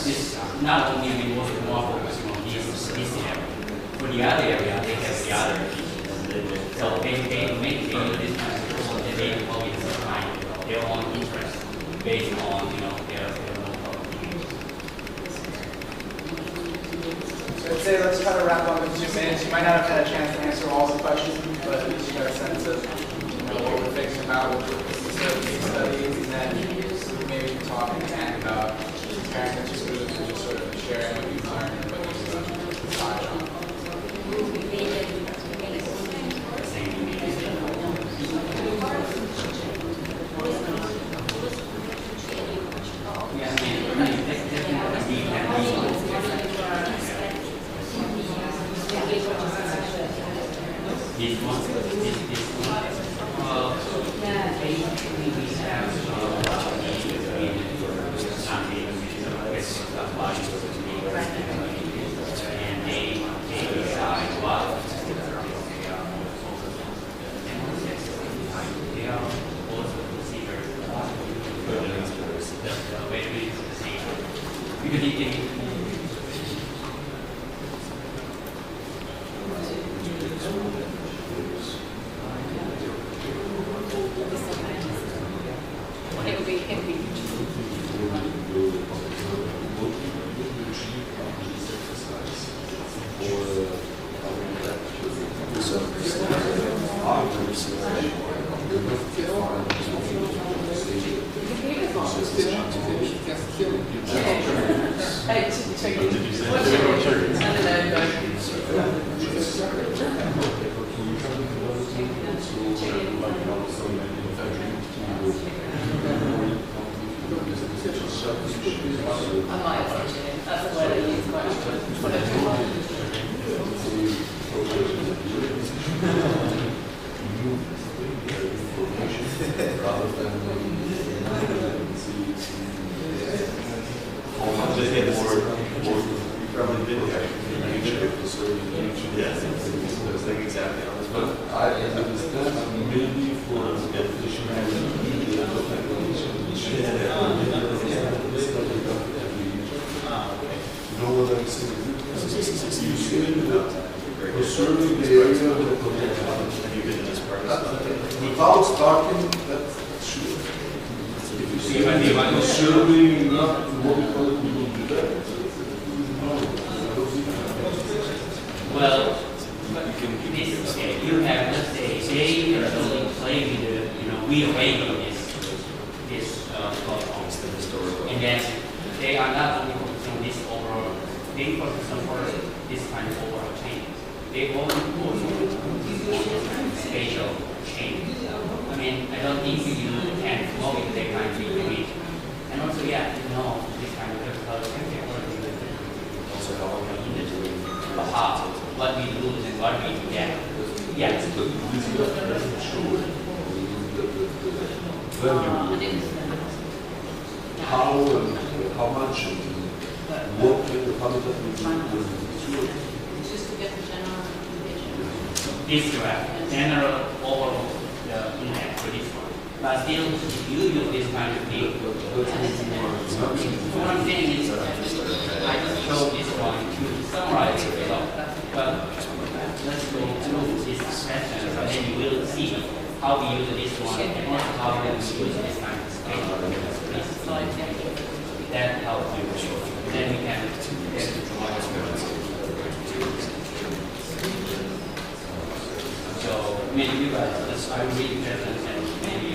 this not only we was more focusing on this area. For the other area, they have the other features. So they make this kind of tool and they always define their own interest based on their local needs. So I'd say let's try to wrap up in 2 minutes. You might not have had a chance to answer all the questions, but at least you got a sense of what we're thinking about with the case studies, and then maybe talk and about comparing the 2 groups and just sort of sharing what you've learned and what you've decided on. This one. Basically we have and they decide what they are also considered the way we see because without starting, that's sure. Surely not what we call it, we will do that. Well, you have, let's say, they actually play with the, we arrange this platform. And then they are not only focusing on this overall, they focus on this kind of overall change. They also spatial change. I mean, I don't think you can flow into that kind of image. And also, this kind of technology also help but how, what we lose and what we get. Yes. How much work in the public just to get the general information. This general overall index for this one. But still, if you use this kind of thing, what I'm saying is, I just show this one to summarize the result. But let's go through this question, and then you will see how we use this one and also how we use this kind of space. That helps you. Then we can get to so maybe you guys, I will read this and maybe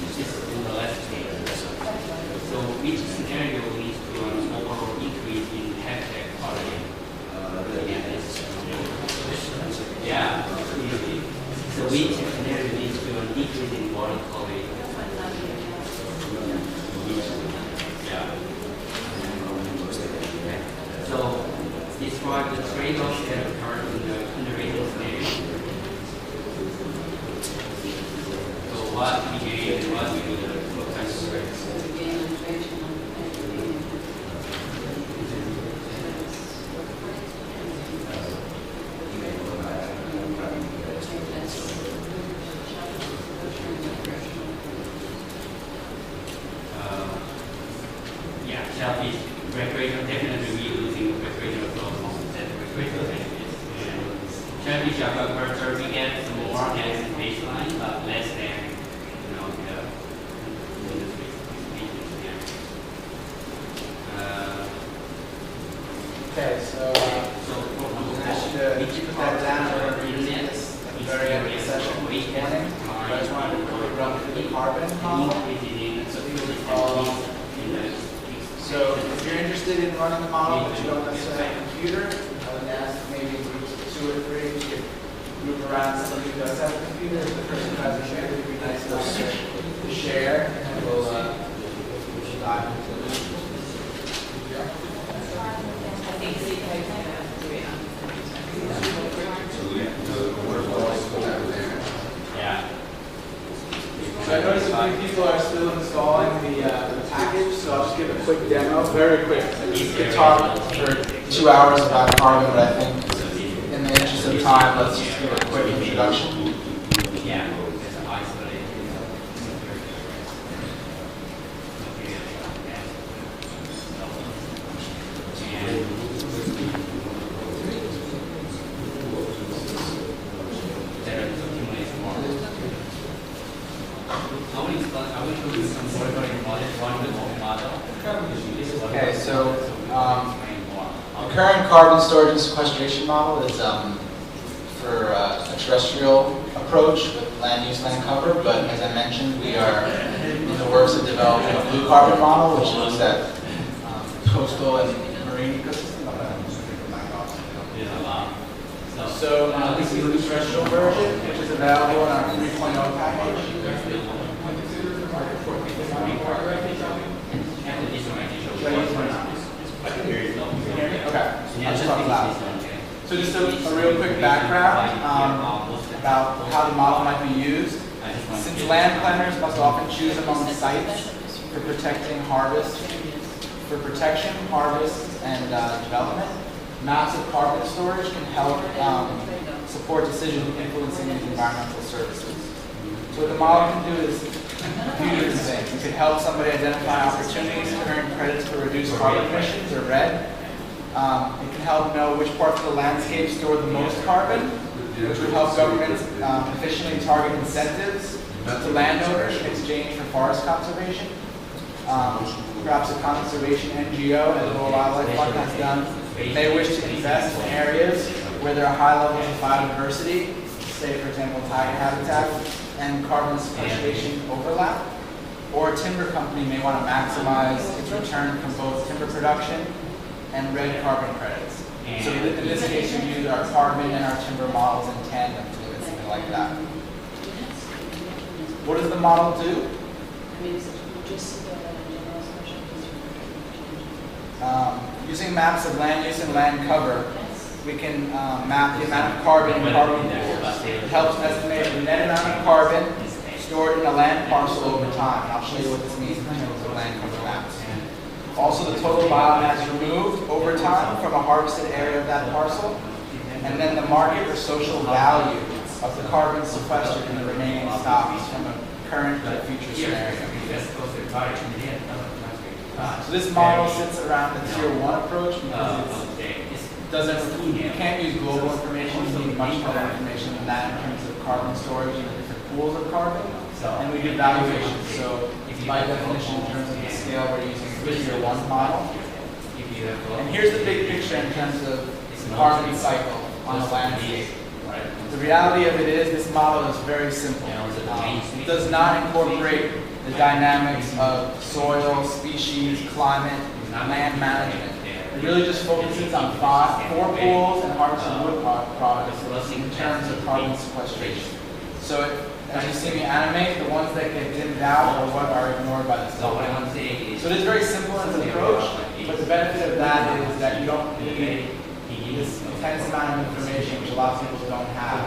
this is in the left page. So which scenario leads to an overall increase in hashtag quality? Yeah. So which scenario leads to an increase in water quality? Yeah. So describe the trade-offs that occur in the underrated scenario. So what we gain and what we lose, what kind of trades? Yeah. which are converter, we get more as baseline, but less than, you know, the Okay, so you put that down, we're going to be using this at the very end of the session this morning. I just wanted to quickly run through the carbon model, so people can follow along. So if you're interested in running the model, but you don't necessarily have a computer, I would ask maybe groups of 2 or 3 to group around somebody who does have a computer. If the person who has a computer, it would be nice to share, and we'll dive into it. yeah. So I noticed a few people are still installing the package, so I'll just give a quick demo, very quick. You could talk for 2 hours about carbon, but I think in the interest of time, let's just give a quick introduction. Yeah. Okay, so the current carbon storage and sequestration model is for a terrestrial approach with land use, land cover, but as I mentioned, we are in the works of developing a blue carbon model, which looks at coastal and marine ecosystems. So this is the terrestrial version, which is available in our 3.0 package. Okay, I'll just talk loud. So just a real quick background about how the model might be used. Since land planners must often choose among sites for protecting harvest, and development, maps of carbon storage can help support decisions influencing these environmental services. So what the model can do is a few different things. It could help somebody identify opportunities to earn credits for reduced carbon emissions, or RED. It can help know which parts of the landscape store the most carbon, which would help governments efficiently target incentives to landowners in exchange for forest conservation. Perhaps a conservation NGO, as the World Wildlife Fund has done, may wish to invest in areas where there are high levels of biodiversity, say for example tiger habitat, and carbon sequestration overlap. Or a timber company may want to maximize its return from both timber production and red carbon credits. So in this case, we use our carbon and our timber models in tandem to look at something like that. What does the model do? Using maps of land use and land cover, we can map the amount of carbon in carbon pools. It helps estimate the net amount of carbon stored in a land parcel over time. And I'll show you what this means in terms of land cover maps. Also, the total biomass removed over time from a harvested area of that parcel, and then the market or social value of the carbon sequestered in the remaining stocks from a current to future scenario. So this model sits around the tier 1 approach because you can't use global information. You need much more information than that in terms of carbon storage and the different pools of carbon. And we do valuations. So by definition, in terms of the scale, we're using the tier 1 model. And here's the big picture in terms of the carbon cycle on the landscape. The reality of it is this model is very simple. It does not incorporate the dynamics of soil, species, climate, land management. It really just focuses on 4 pools and harvested wood products in terms of carbon sequestration. So as you see me animate, the ones that get dimmed out are what are ignored by the study. So it is very simple as an approach, but the benefit of that is that you don't need this intense amount of information, which a lot of people don't have,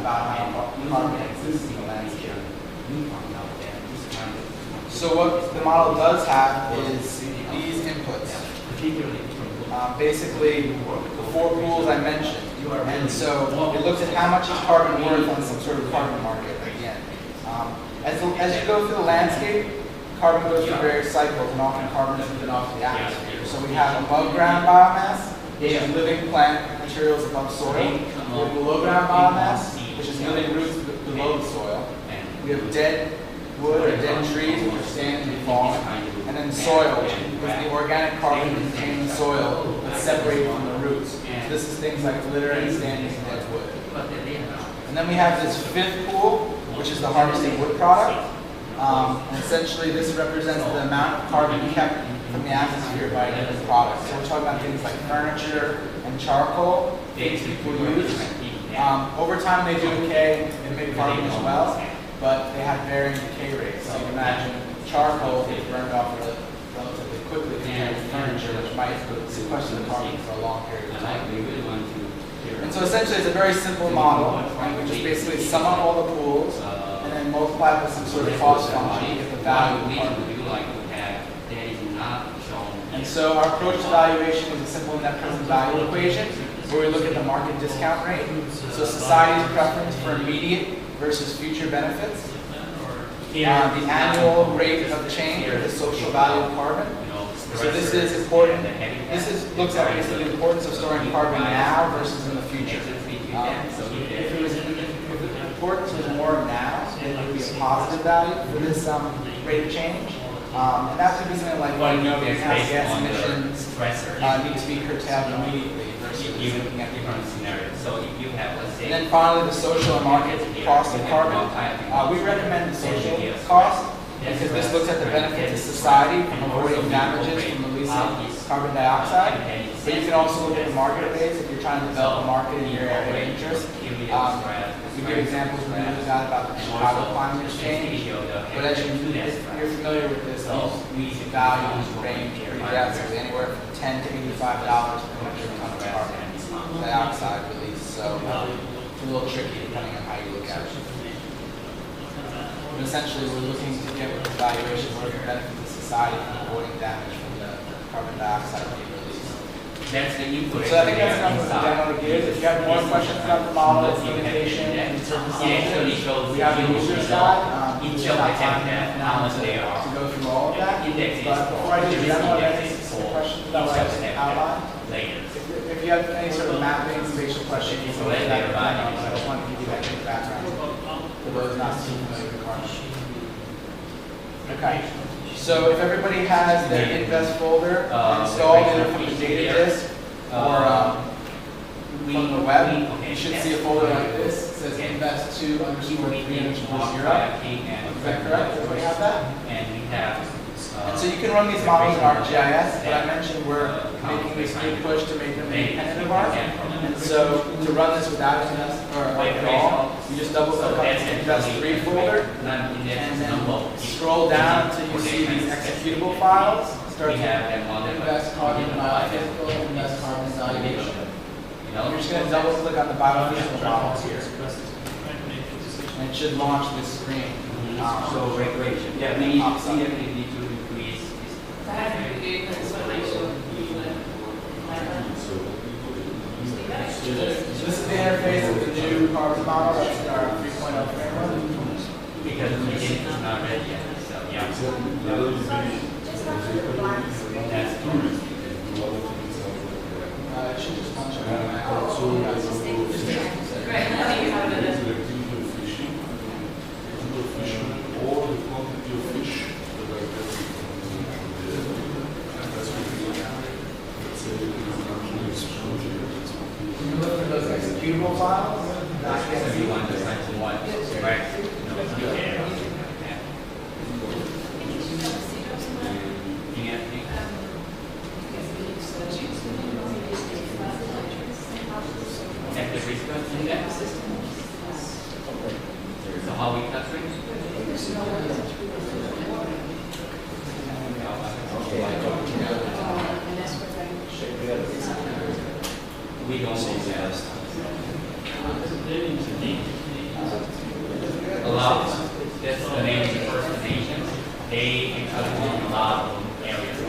about how carbon exists in the landscape. So what the model does have is these inputs. Basically, the 4 pools I mentioned. And so it looks at how much is carbon worth on some sort of carbon market again. As you go through the landscape, carbon goes through various cycles, and often carbon is emitted off the atmosphere. So we have above ground biomass, which is living plant materials above soil. below ground biomass, which is living roots below the soil. We have dead wood or dead trees which are standing and falling. And then soil, which is the organic carbon contained in the soil that's separated from the roots. So this is things like litter and standing and dead wood. And then we have this fifth pool, which is the harvested wood product. And essentially this represents the amount of carbon kept from the atmosphere by different products. So we're talking about things like furniture and charcoal, things people use. Over time they do decay and make carbon as well, but they have varying decay rates. So you can imagine charcoal gets burned off relatively quickly compared to furniture, which might sequester the carbon for a long period of time. And so essentially it's a very simple model. We just basically sum up all the pools and then multiply it with some sort of cost function to get the value of the carbon. And so our approach to valuation is a simple net present value equation where we look at the market discount rate. So society's preference for immediate versus future benefits. The annual rate of change or the social value of carbon. So this is important. Looks at basically the importance of storing carbon now versus in the future. If the importance was more now, then it would be a positive value for this rate of change. And that could be something like greenhouse gas emissions need to be curtailed immediately versus looking at different scenarios. And then finally, the social and market cost of carbon. We recommend the social cost because this looks at the benefit to society from avoiding damages from releasing carbon dioxide. But you can also look at the market rates if you're trying to develop a market in your area of interest. We give examples when we got about the Chicago climate exchange. But as you're familiar with this, these values range pretty drastically, anywhere from $10 to $85 per metric ton of carbon dioxide release. So it's a little tricky depending on how you look at it. But essentially, we're looking to get with the valuation where the benefit to society from avoiding damage from the carbon dioxide being released. That's the input. So I think that's enough for the demo to give. If you have more questions about the model, implementation, and we have the user side. Each of the time to go through all of that. But before I do the demo, I have some questions about what I outlined. If you have any sort of mapping, spatial questions, you can let that know. I just want to give you that quick background for those not too familiar with carbon. Okay. So if everybody has their Invest folder installed either from the data disk or from the web, you should see a folder like this. It says Invest2_3_0. Is that correct? Everybody have that? And so you can run these models in ArcGIS, but I mentioned we're making this big push to make them independent of Arc. And so to run this without Invest or at all, you just double click on the Invest3 folder and then scroll down until you see these executable files. Start with Invest Carbon Biophysical, Invest Carbon Evaluation. You're just going to double click on the biophysical models here. And it should launch this screen. So regulation. Yeah, we need to increase So this is the interface of the new carbon model that's in our 3.0 framework. Because the beginning is not ready yet. So yeah. That's It should just launch or the quantity of fish that are getting Can you look for those executable files? Not yet. you want to sign one, right? So how we capturing? We don't say that. A lot. That's the name of the First Nations. They own a lot of areas.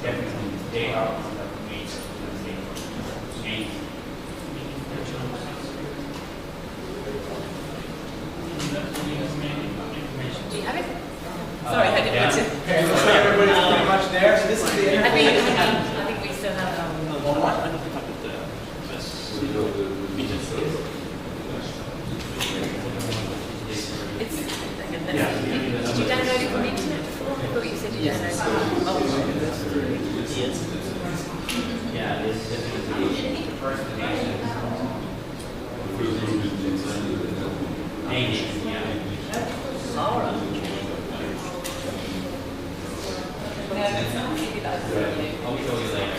Definitely, they are one of the main. Do you have it? Sorry, I didn't want to. Okay, looks like everybody's pretty much there. So this is the interface. I think we still have One more? Yes. Yeah, this is the first connection. Native, yeah. Laura. I'll show you later.